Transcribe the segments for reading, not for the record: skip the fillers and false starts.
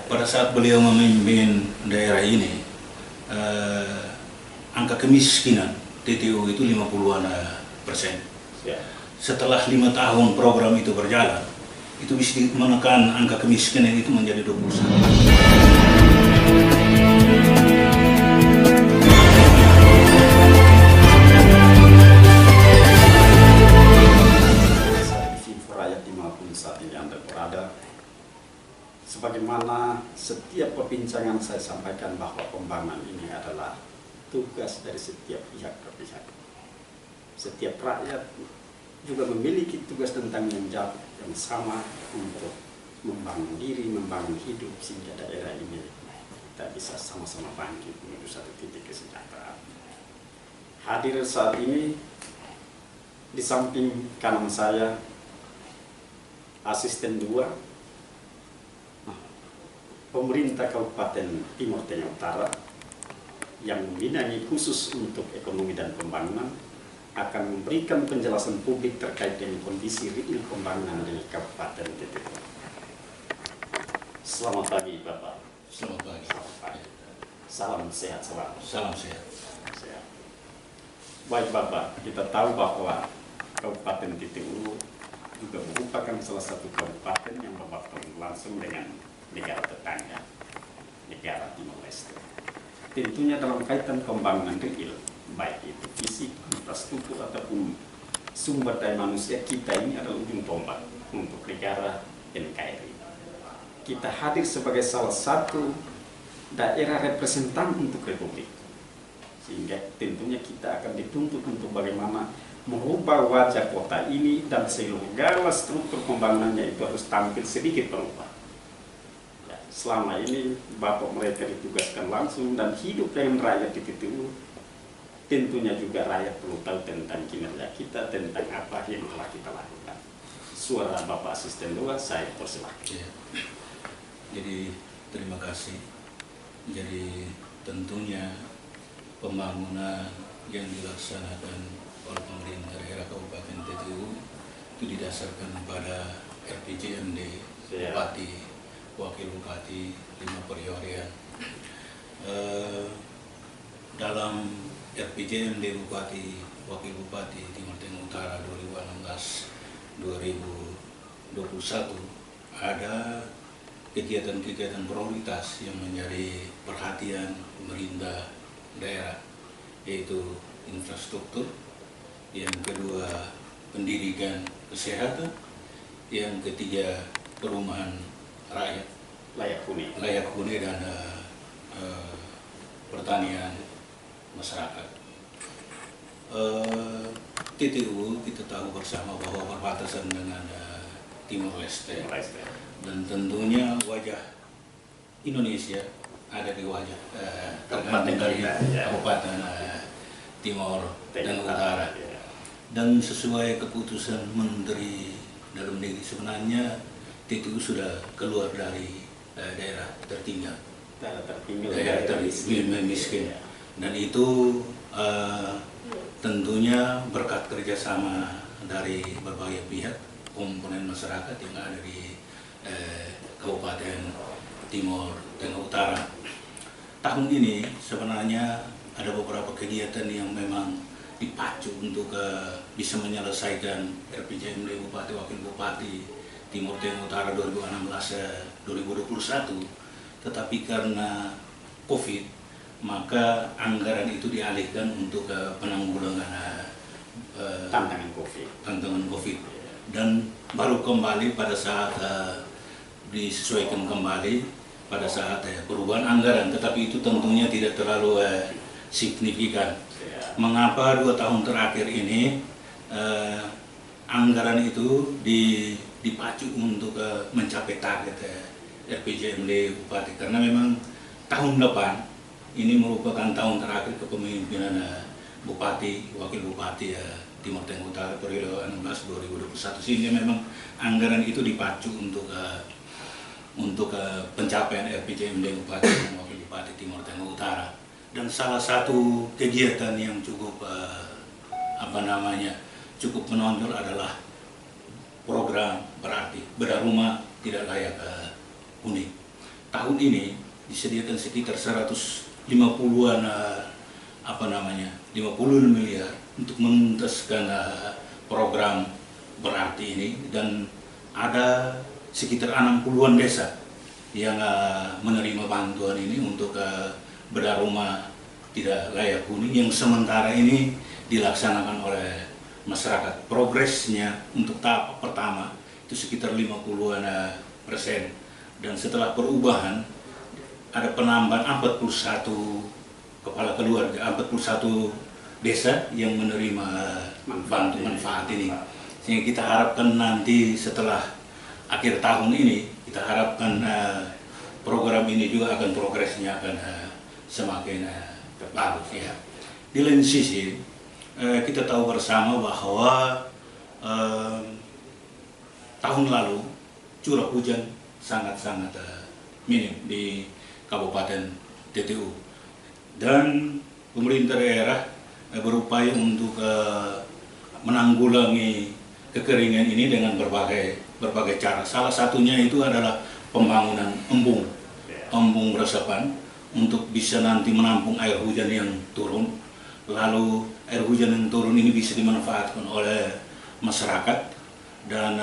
pada saat beliau memimpin daerah ini, angka kemiskinan TTU itu 50-an%. Setelah 5 tahun program itu berjalan, itu bisa menekan angka kemiskinan itu menjadi 21. Saat ini Anda berada, sebagaimana setiap perbincangan saya sampaikan bahwa pembangunan ini adalah tugas dari setiap pihak ke pihak. Setiap rakyat juga memiliki tugas tentang menjawab yang sama untuk membangun diri, membangun hidup, sehingga daerah ini kita bisa sama-sama bangkit menuju satu titik kesejahteraan. Hadir saat ini di samping kanan saya asisten 2 pemerintah Kabupaten Timur Tengah Utara yang membinangi khusus untuk ekonomi dan pembangunan akan memberikan penjelasan publik terkait dengan kondisi real pembangunan di Kabupaten TTU. Selamat pagi Bapak. Selamat pagi. Selamat pagi. Salam sehat selalu. Salam sehat. Sehat. Baik Bapak, kita tahu bahwa Kabupaten TTU juga merupakan salah satu kabupaten yang berbatasan langsung dengan negara tetangga, negara Timor Leste. Tentunya dalam kaitan pembangunan real, baik itu fisik, infrastruktur ataupun sumber daya manusia, kita ini adalah ujung tombak untuk negara NKRI. Kita hadir sebagai salah satu daerah representan untuk Republik, sehingga tentunya kita akan dituntut untuk bagaimana merubah wajah kota ini dan segala struktur pembangunannya itu harus tampil sedikit berubah. Ya, selama ini Bapak mereka ditugaskan langsung dan hidup dengan rakyat di TTU, tentunya juga rakyat perlu tahu tentang kinerja kita, tentang apa yang telah kita lakukan. Suara Bapak Asisten 2, saya persilahkan. Ya. Jadi terima kasih. Jadi tentunya pembangunan yang dilaksanakan oleh pemerintah daerah Kabupaten TTU itu didasarkan pada RPJMD Bupati, Wakil Bupati, 5 periode. Dalam RPJMD Bupati, Wakil Bupati Timur Tengah Utara 2016-2021 ada kegiatan-kegiatan prioritas yang menjadi perhatian pemerintah daerah, yaitu infrastruktur, yang kedua pendidikan kesehatan, yang ketiga perumahan rakyat layak huni dan pertanian masyarakat. TTU kita tahu bersama bahwa berbatasan dengan Timor Leste, dan tentunya wajah Indonesia ada di wajah Kabupaten Timor Tengah Utara. Dan sesuai keputusan Menteri Dalam Negeri, sebenarnya TTU sudah keluar dari daerah tertinggal, daerah termiskin, dan itu tentunya berkat kerjasama dari berbagai pihak komponen masyarakat yang ada di Kabupaten Timor Tengah Utara. Tahun ini sebenarnya ada beberapa kegiatan yang memang dipacu untuk bisa menyelesaikan RPJMD Bupati Wakil Bupati Timur Tengah Utara 2016-2021, tetapi karena COVID maka anggaran itu dialihkan untuk penanggulangan tantangan COVID, dan baru kembali pada saat disesuaikan kembali pada saat perubahan anggaran, tetapi itu tentunya tidak terlalu signifikan. Mengapa 2 tahun terakhir ini anggaran itu dipacu untuk mencapai target RPJMD Bupati, karena memang tahun depan ini merupakan tahun terakhir kepemimpinan Bupati, Wakil Bupati Timur Tengah Utara periode 2016-2021, sehingga memang anggaran itu dipacu untuk pencapaian RPJMD Bupati dan Wakil Bupati Timur Tengah Utara. Dan salah satu kegiatan yang cukup cukup menonjol adalah program berarti bedah rumah tidak layak huni. tahun ini disediakan sekitar 150-an 50 miliar untuk menuntaskan program berarti ini, dan ada sekitar 60-an desa yang menerima bantuan ini untuk bedah rumah tidak layak huni yang sementara ini dilaksanakan oleh masyarakat. Progresnya untuk tahap pertama itu sekitar 50-an persen, dan setelah perubahan ada penambahan 41 kepala keluarga, 41 desa yang menerima bantuan manfaat ini. Sehingga kita harapkan nanti setelah akhir tahun ini, kita harapkan program ini juga akan progresnya akan semakin bagus ya. Di lain sisi, kita tahu bersama bahwa tahun lalu curah hujan sangat-sangat minim di Kabupaten TTU, dan pemerintah daerah berupaya untuk menanggulangi kekeringan ini dengan berbagai cara. Salah satunya itu adalah pembangunan embung resapan untuk bisa nanti menampung air hujan yang turun. Lalu air hujan yang turun ini bisa dimanfaatkan oleh masyarakat, dan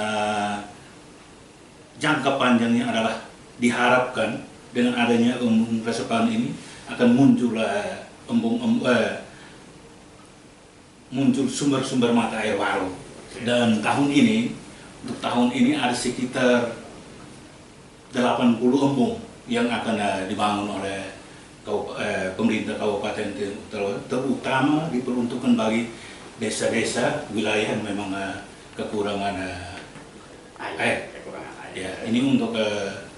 jangka panjangnya adalah diharapkan dengan adanya embung resapan ini akan muncul sumber-sumber mata air baru. Dan untuk tahun ini ada sekitar 80 embung yang akan dibangun oleh pemerintah Kabupaten terutama diperuntukkan bagi desa-desa wilayah yang memang kekurangan air. Ya, ini untuk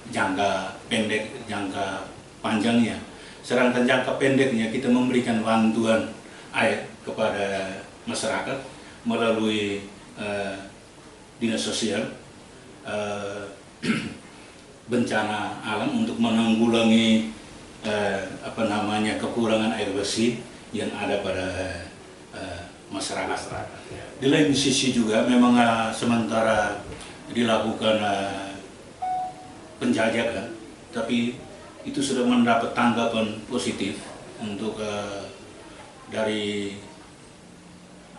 jangka pendek, jangka panjangnya. Sedangkan jangka pendeknya kita memberikan bantuan air kepada masyarakat melalui dinas sosial bencana alam untuk menanggulangi kekurangan air bersih yang ada pada masyarakat. Di lain sisi juga memang sementara dilakukan penjajakan, tapi itu sudah mendapat tanggapan positif untuk dari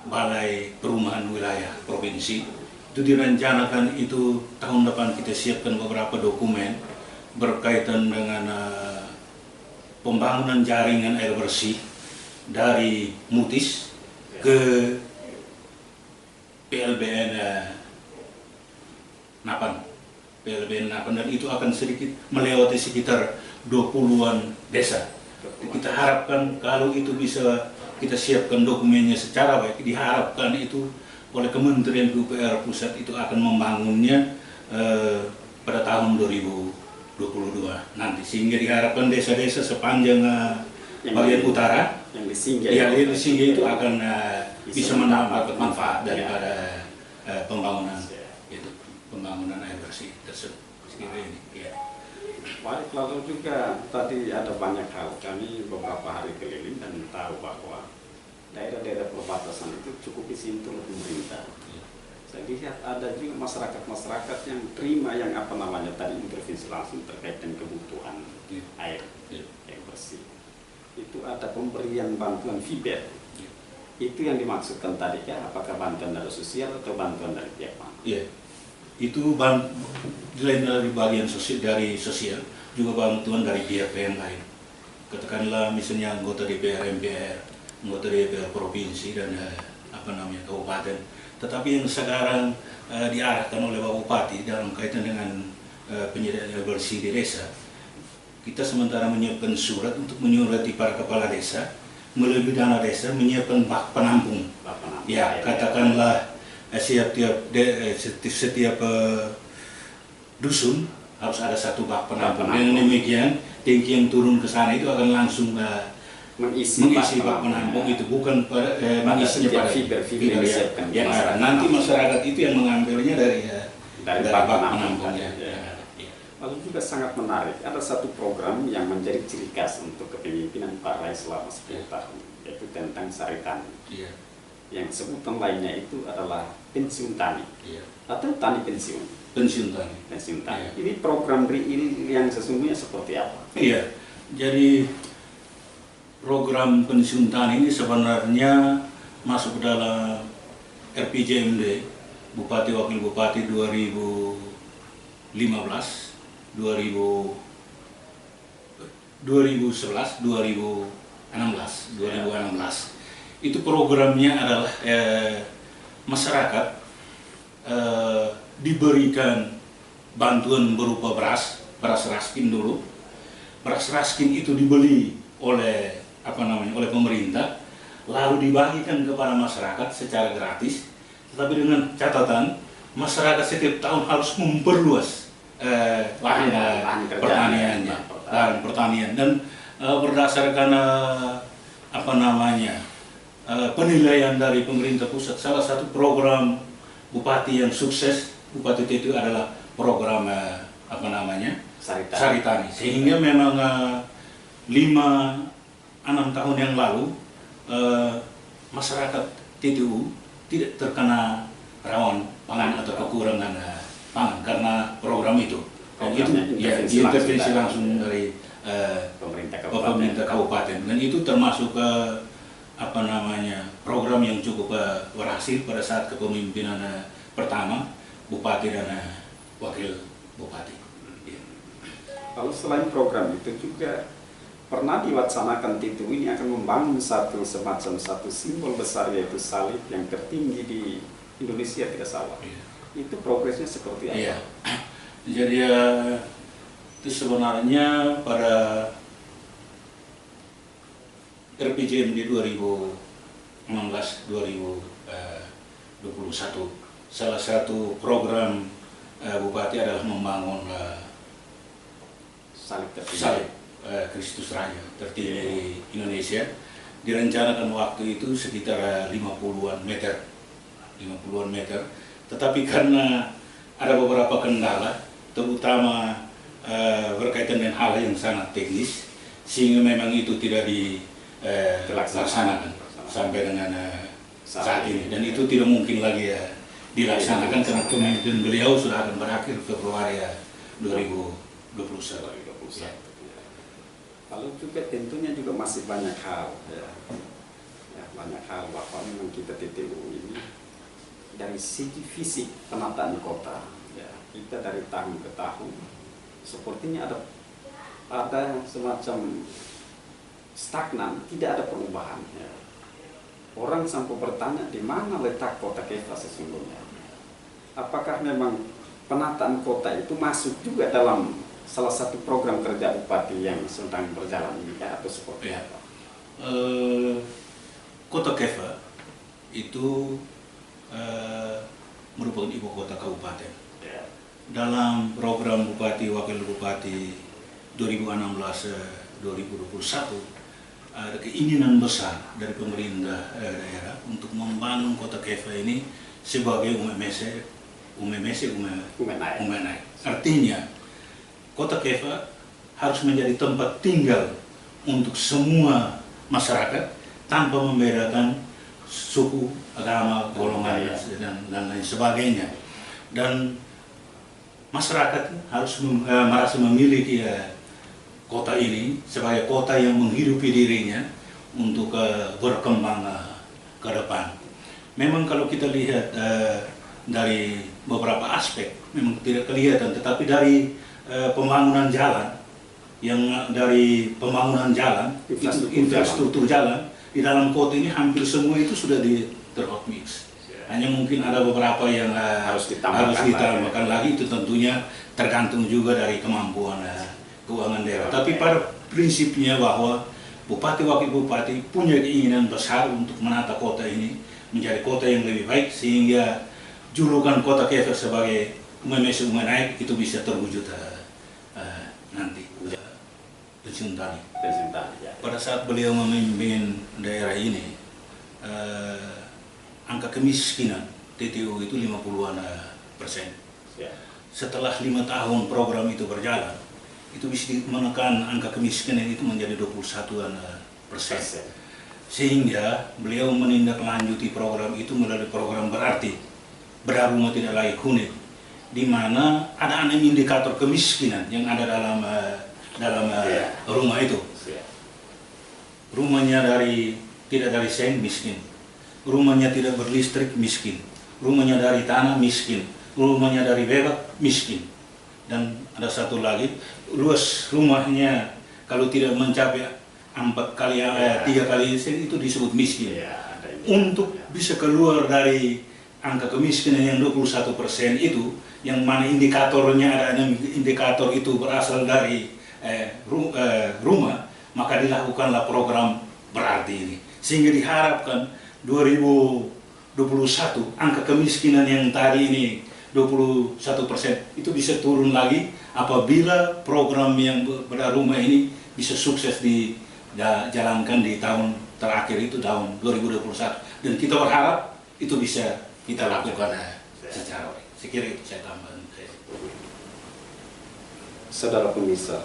Balai Perumahan Wilayah Provinsi. Itu direncanakan itu tahun depan kita siapkan beberapa dokumen berkaitan dengan pembangunan jaringan air bersih dari Mutis ke PLBN Napan, dan itu akan sedikit melewati sekitar 20-an desa. Kita harapkan kalau itu bisa kita siapkan dokumennya secara baik, diharapkan itu oleh Kementerian PUPR Pusat itu akan membangunnya pada tahun 2022 nanti, sehingga diharapkan desa-desa sepanjang bagian utara yang disinggah itu akan bisa mendapat manfaat daripada pembangunan air bersih tersebut. Ya. Baik, lalu juga tadi ada banyak hal, kami beberapa hari keliling dan tahu bahwa daerah-daerah perbatasan itu cukup disentuh oleh pemerintah. Saya lihat ada juga masyarakat yang terima yang tadi intervensi langsung terkait dengan kebutuhan air yang bersih. Itu ada pemberian bantuan fiber. Itu yang dimaksudkan tadi ya, apakah bantuan dari sosial atau bantuan dari pihak mana? Iya. Itu selain dari bagian sosial juga bantuan dari pihak yang lain. Katakanlah misalnya anggota DPR MPR, anggota DPR provinsi dan kabupaten. Tetapi yang sekarang diarahkan oleh Bapak Bupati dalam kaitan dengan penyediaan air bersih di desa, kita sementara menyiapkan surat untuk menyurati para kepala desa melalui dana desa menyiapkan bak penampung. Ya, katakanlah setiap dusun harus ada satu bak penampung. Dengan demikian, tangki yang turun ke sana itu akan langsung mengisi bak penampung itu, bukan mengisinya pada fiber yang ada. Nanti masyarakat itu yang mengambilnya dari bak penampungnya. Lalu juga sangat menarik, ada satu program yang menjadi ciri khas untuk kepemimpinan Pak Rai selama 10 tahun, yaitu tentang sari tani. Yang sebutan lainnya itu adalah pensiun tani atau tani pensiun. pensiun tani. Pensiun tani. Ya. Ini program BRI ini yang sesungguhnya seperti apa? Iya, jadi program pensiun tani ini sebenarnya masuk dalam RPJMD Bupati Wakil Bupati 2015, 2011, 2016. Itu programnya adalah masyarakat diberikan bantuan berupa beras raskin dulu. Beras raskin itu dibeli oleh oleh pemerintah, lalu dibagikan kepada masyarakat secara gratis, tetapi dengan catatan masyarakat setiap tahun harus memperluas lahan pertanian dan berdasarkan penilaian dari pemerintah pusat, salah satu program bupati yang sukses Bupati itu adalah program Saritani. Sehingga memang 5-6 tahun yang lalu masyarakat TTU tidak terkena rawan pangan atau kekurangan pangan karena program itu. Dan itu intervensi langsung dari pemerintah kabupaten. Dan itu termasuk program yang cukup berhasil pada saat kepemimpinan pertama Bupati dan Wakil Bupati. Ya. Lalu selain program itu juga pernah diwacanakan TTU ini akan membangun semacam satu simbol besar, yaitu salib yang tertinggi di Indonesia, tidak salah. Ya. Itu progresnya seperti apa? Ya. Jadi itu sebenarnya pada RPJMD 2016-2021 salah satu program Bupati adalah membangun salib Kristus Raja tertinggi di Indonesia. Direncanakan waktu itu sekitar 50-an meter, tetapi karena ada beberapa kendala, terutama berkaitan dengan hal yang sangat teknis, sehingga memang itu tidak dilaksanakan sampai dengan saat ini, dan itu tidak mungkin lagi dilaksanakan karena kemimpinan beliau sudah akan berakhir Februari 2021. Ya. Lalu juga tentunya juga masih banyak hal, banyak hal bahwa memang kita TTU ini dari segi fisik penataan kota, kita dari tahun ke tahun sepertinya ada semacam stagnan, tidak ada perubahan. Orang sampai bertanya di mana letak kota Kefah sesungguhnya. Apakah memang penataan kota itu masuk juga dalam salah satu program kerja Bupati yang sedang berjalan ini, atau seperti apa? Kota Kefah itu merupakan ibu kota kabupaten. Dalam program Bupati Wakil Bupati 2016-2021 ada keinginan besar dari pemerintah daerah untuk membangun kota Kefah ini sebagai Umenai. Artinya kota Kefah harus menjadi tempat tinggal untuk semua masyarakat tanpa membedakan suku, agama, golongan dan lain sebagainya. Dan masyarakat harus merasa memiliki kota ini sebagai kota yang menghidupi dirinya untuk berkembang ke depan. Memang kalau kita lihat dari beberapa aspek memang tidak kelihatan, tetapi dari pembangunan jalan, infrastruktur jalan di dalam kota ini hampir semua itu sudah terhotmix. Hanya mungkin ada beberapa yang harus ditambahkan lagi. Itu tentunya tergantung juga dari kemampuan keuangan daerah. Tapi pada prinsipnya bahwa Bupati Wakil Bupati punya keinginan besar untuk menata kota ini menjadi kota yang lebih baik, sehingga julukan kota Kefah sebagai Umenai itu bisa terwujud nanti. Pensiun tani. Pada saat beliau memimpin daerah ini, angka kemiskinan TTU itu 50%. Setelah 5 tahun program itu berjalan, itu bisa menekan angka kemiskinan itu menjadi 21%. Sehingga beliau menindaklanjuti program itu melalui program berarti Bedah Rumah Tidak Layak Huni di mana ada 6 indikator kemiskinan yang ada dalam rumah itu. Rumahnya tidak dari seng miskin, rumahnya tidak berlistrik miskin, rumahnya dari tanah miskin, rumahnya dari bebek miskin, dan ada satu lagi, luas rumahnya kalau tidak mencapai 3 kali itu disebut miskin. Untuk bisa keluar dari angka kemiskinan yang 21% itu, yang mana indikatornya ada 6 indikator itu berasal dari rumah, maka dilakukanlah program berarti ini. Sehingga diharapkan 2021 angka kemiskinan yang tadi ini 21% itu bisa turun lagi apabila program yang pada rumah ini bisa sukses dijalankan di tahun terakhir itu tahun 2021. Dan kita berharap itu bisa kita lakukan secara baik. Saya kira itu saya tambahkan. Saudara pemirsa,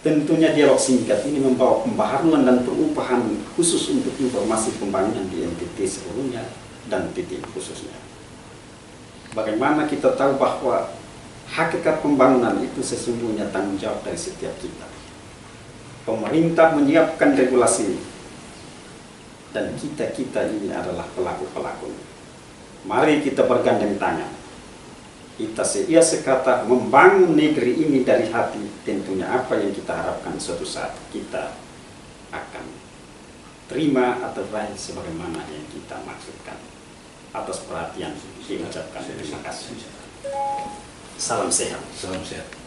tentunya dialog singkat ini membawa pembaharuan dan perubahan khusus untuk informasi pembangunan di NTT seluruhnya dan titik khususnya. Bagaimana kita tahu bahwa hakikat pembangunan itu sesungguhnya tanggung jawab dari setiap kita. Pemerintah menyiapkan regulasi dan kita ini adalah pelaku-pelaku. Mari kita bergandeng tangan. Kita sekata membangun negeri ini dari hati. Tentunya apa yang kita harapkan suatu saat kita akan terima atau raih sebagaimana yang kita maksudkan. Atas perhatian diucapkan terima kasih. Salam sehat. Salam sehat.